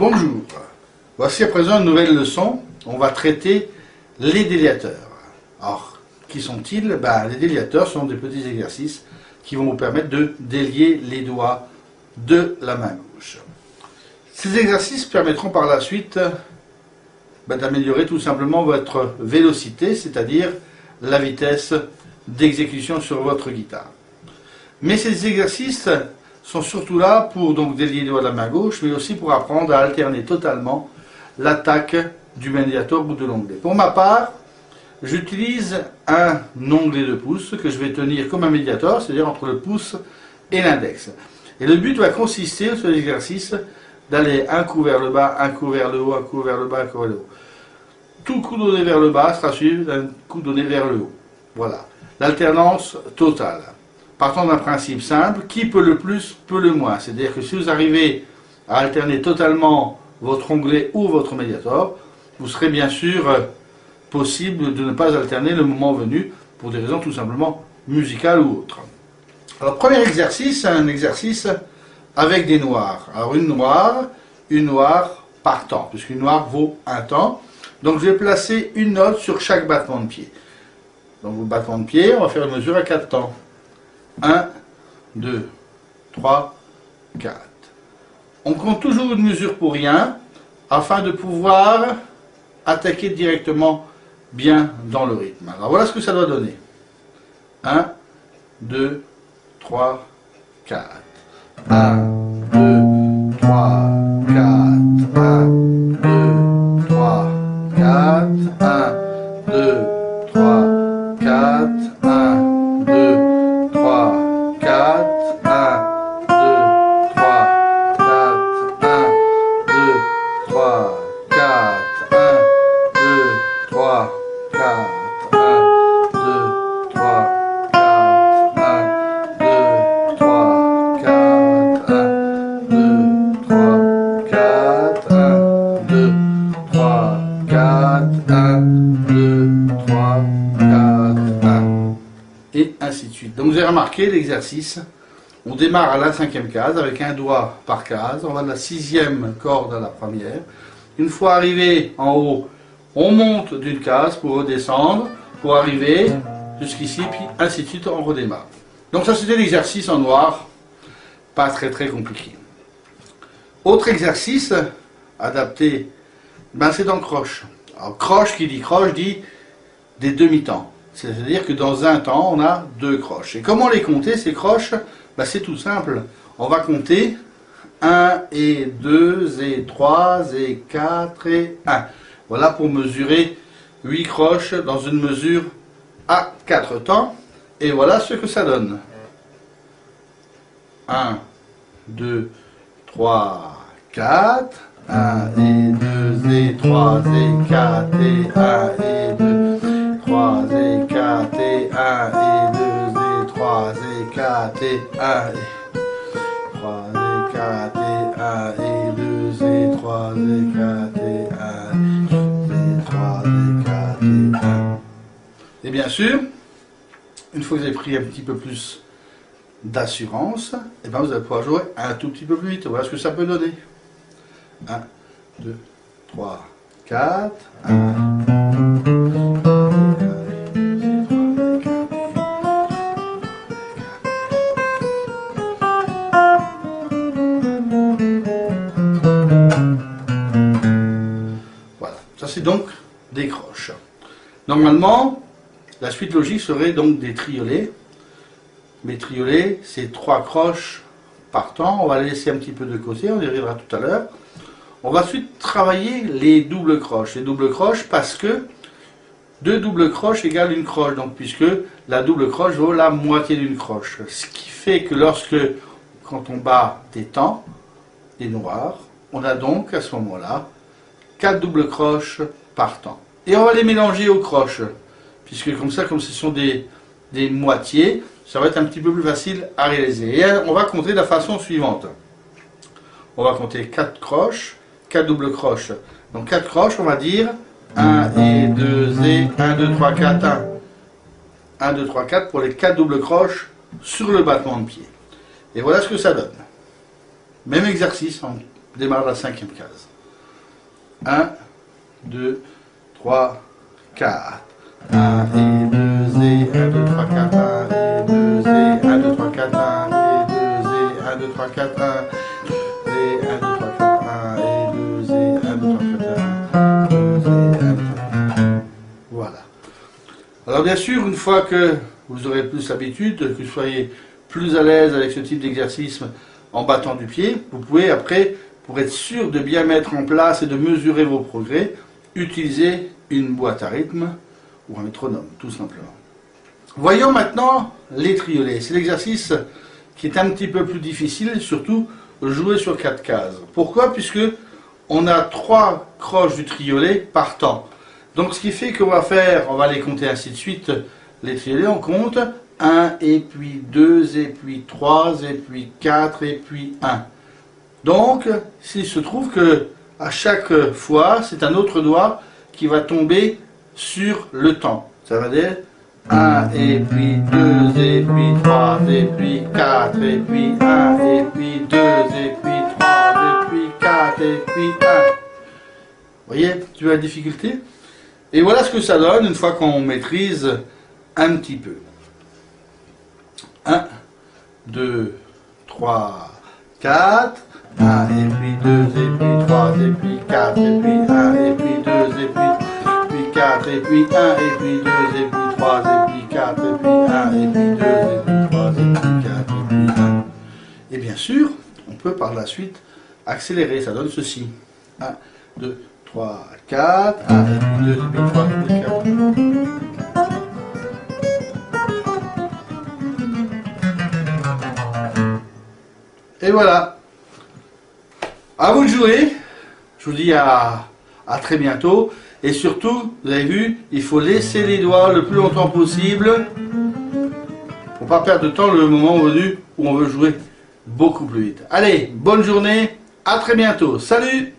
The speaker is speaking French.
Bonjour, voici à présent une nouvelle leçon. On va traiter les déliateurs. Alors, qui sont-ils? Les déliateurs sont des petits exercices qui vont vous permettre de délier les doigts de la main gauche. Ces exercices permettront par la suite d'améliorer tout simplement votre vélocité, c'est-à-dire la vitesse d'exécution sur votre guitare. Mais ces exercices sont surtout là pour donc délier les doigts de la main gauche, mais aussi pour apprendre à alterner totalement l'attaque du médiator ou de l'onglet. Pour ma part, j'utilise un onglet de pouce que je vais tenir comme un médiator, c'est-à-dire entre le pouce et l'index. Et le but va consister sur l'exercice d'aller un coup vers le bas, un coup vers le haut, un coup vers le bas, un coup vers le haut. Tout coup donné vers le bas sera suivi d'un coup donné vers le haut. Voilà, l'alternance totale. Partant d'un principe simple, qui peut le plus, peut le moins. C'est-à-dire que si vous arrivez à alterner totalement votre onglet ou votre médiator, vous serez bien sûr possible de ne pas alterner le moment venu, pour des raisons tout simplement musicales ou autres. Alors, premier exercice, un exercice avec des noirs. Alors, une noire par temps, puisqu'une noire vaut un temps. Donc, je vais placer une note sur chaque battement de pied. Donc, vos battements de pied, on va faire une mesure à 4 temps. 1, 2, 3, 4. On compte toujours une mesure pour rien, afin de pouvoir attaquer directement bien dans le rythme. Alors voilà ce que ça doit donner. 1, 2, 3, 4. 1, 2, 3, 4. 1, 2, 3, 4. 1, 2, 3, 4. 1, 2, 3, 4. 1, 2, 3, 4. 1, 2, 3, 4. 1, 2, 3, 4. 1, 2, 3, 4. 1, 2, 3, 4. 1, 2, 3, 4. 1, 2, 3, 4. 1, 2, 3, 4. 1. Et ainsi de suite. Donc vous avez remarqué l'exercice. On démarre à la 5e case avec un doigt par case. On va de la 6e corde à la première. Une fois arrivé en haut, on monte d'une case pour redescendre, pour arriver jusqu'ici, puis ainsi de suite, on redémarre. Donc ça, c'était l'exercice en noir, pas très compliqué. Autre exercice adapté, c'est dans le croche. Alors croche, qui dit croche, dit des demi-temps. C'est-à-dire que dans un temps, on a 2 croches. Et comment les compter, ces croches? C'est tout simple. On va compter 1 et 2 et 3 et 4 et 1. Voilà pour mesurer 8 croches dans une mesure à 4 temps. Et voilà ce que ça donne. 1, 2, 3, 4. 1 et 2 et 3 et 4 et 1 et 2, 3 et 4 et 1 et 2 et 3 et 4 et 1 et 3 et 4 et 1 et 2 et 3 et 4 et 1 et 3 et 4 et 1. Et bien sûr, une fois que vous avez pris un petit peu plus d'assurance, vous allez pouvoir jouer un tout petit peu plus vite. Voilà ce que ça peut donner. 1, 2, 3, 4, 1. Voilà, ça c'est donc des croches. Normalement, la suite logique serait donc des triolets. Mais triolets, c'est 3 croches par temps. On va les laisser un petit peu de côté, on y reviendra tout à l'heure. On va ensuite travailler les doubles croches. Les doubles croches parce que 2 doubles croches égale une croche. Donc puisque la double croche vaut la moitié d'une croche. Ce qui fait que quand on bat des temps, des noirs, on a donc à ce moment-là 4 doubles croches par temps. Et on va les mélanger aux croches. Puisque comme ce sont des moitiés, ça va être un petit peu plus facile à réaliser. Et on va compter de la façon suivante. On va compter 4 croches, 4 doubles croches. Donc 4 croches, on va dire 1 et 2 et 1, 2, 3, 4, 1. 1, 2, 3, 4 pour les 4 doubles croches sur le battement de pied. Et voilà ce que ça donne. Même exercice, on démarre la 5e case. 1, 2, 3, 4. 1 et 2 et 1, 2, 3, 4, 1 et 2 et 1, 2, 3, 4, 1 et 2 et 1, 2, 3, 4, 1 et 1, 2, 3, 4, 1 et 2 et 1, 2, 3, 4, 1, 2 et 1, 2, 3, 4. Voilà. Alors bien sûr, une fois que vous aurez plus l'habitude, que vous soyez plus à l'aise avec ce type d'exercice en battant du pied, vous pouvez après, pour être sûr de bien mettre en place et de mesurer vos progrès, utiliser une boîte à rythme ou un métronome, tout simplement. Voyons maintenant les triolets. C'est l'exercice qui est un petit peu plus difficile, surtout jouer sur 4 cases. Pourquoi? Puisque on a 3 croches du triolet par temps. Donc ce qui fait qu'on va faire, on va les compter ainsi de suite, les triolets, on compte 1 et puis 2 et puis 3 et puis 4 et puis 1. Donc, il se trouve que à chaque fois, c'est un autre doigt qui va tomber sur le temps. Ça va dire 1 et puis 2 et puis 3 et puis 4 et puis 1 et puis 2 et puis 3 et puis 4 et puis 1. Vous voyez, tu as la difficulté? Et voilà ce que ça donne une fois qu'on maîtrise un petit peu. 1, 2, 3, 4. 1 et puis 2 et puis 3 et puis 4 et puis 1 et puis 2 et puis 4 et puis 1 et puis 2 et puis 3 et puis 4 et puis 1 et puis 2 et puis 3 et puis 4 et puis 1. Et bien sûr, on peut par la suite accélérer, ça donne ceci. 1, 2, 3, 4, 1 et puis 2 et puis 3 et puis 4. Et voilà. À vous de jouer. Je vous dis à très bientôt. Et surtout, vous avez vu, il faut laisser les doigts le plus longtemps possible pour ne pas perdre de temps le moment venu où on veut jouer beaucoup plus vite. Allez, bonne journée. À très bientôt. Salut!